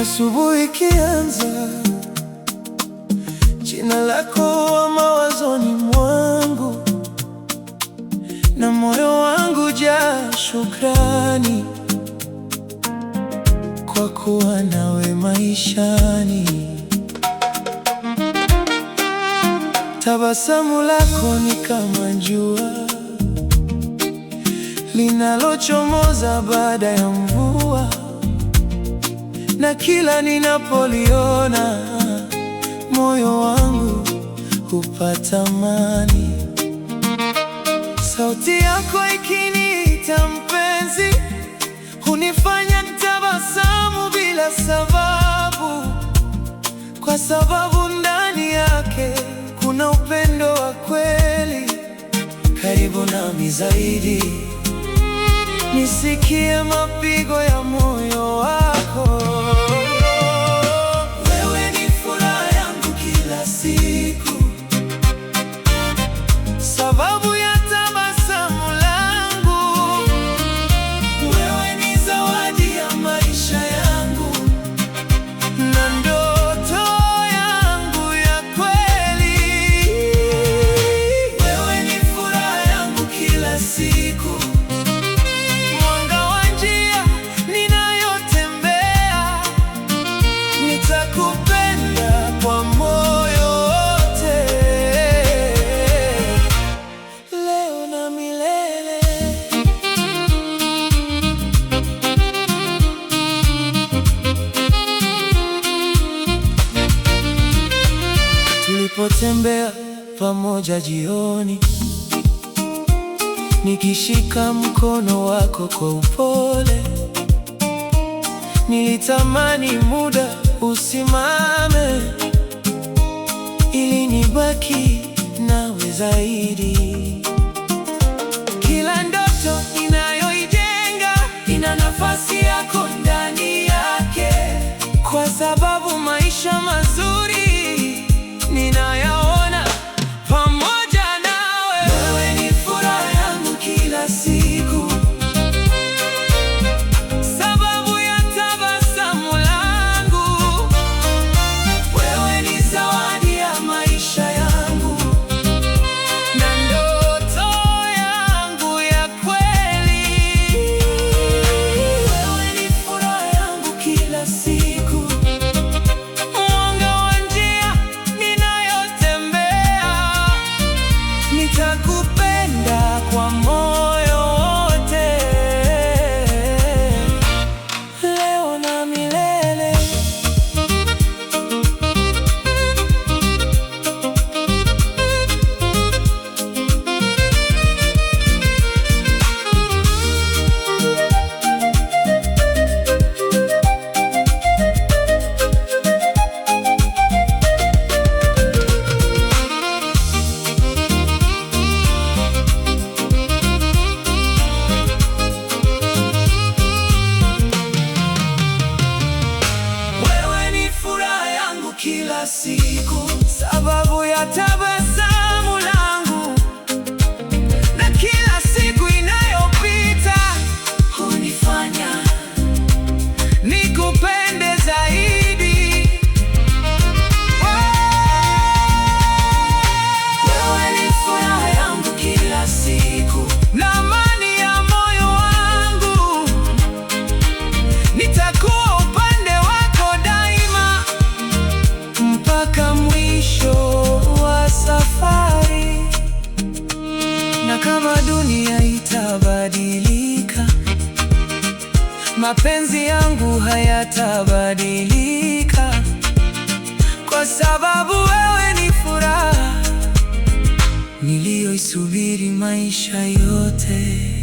Asubuhi ikianza, jina lako wa mawazoni mwangu, na moyo wangu jaa shukrani kwa kuwa nawe maishani. Tabasamu lako ni kama jua linalochomoza baada ya mvua, na kila ninapoliona moyo wangu hupata amani. Sauti yako ikiniita mpenzi, hunifanya nitabasamu bila sababu, kwa sababu ndani yake kuna upendo wa kweli. Karibu nami zaidi, nisikie mapigo ya moyo wako. Wewe ni furaha yangu kila siku, sababu ya tabasamu langu. Wewe ni zawadi ya maisha yangu na ndoto yangu ya kweli. Wewe ni furaha yangu kila siku, nitakupenda kwa moyo wote, leo na milele. Tulipotembea pamoja jioni, nikishika mkono wako kwa upole, nilitamani muda usimame ili nibaki nawe zaidi. Kila ndoto ninayoijenga ina nafasi yako ndani yake, kwa sababu maisha mazuri ninayaona pamoja nawe. Wewe ni furaha yangu kila siku, sababu ya tabasamu langu. Wewe ni zawadi ya maisha yangu na ndoto yangu ya kweli. Wewe ni furaha yangu kila siku, mwanga wa njia ninayotembea. Nitakupenda kwa moyo wote, leo na milele. Wewe ni furaha yangu kila siku, sababu ya tabasamu langu, na kila siku inayopita hunifanya nikupende zaidi. Wewe ni furaha yangu kila siku, na amani ya moyo wangu. Nitakuwa upande wako daima mpaka mwisho wa safari. Na kama dunia itabadilika, mapenzi yangu hayatabadilika, kwa sababu wewe ni furaha niliyoisubiri maisha yote.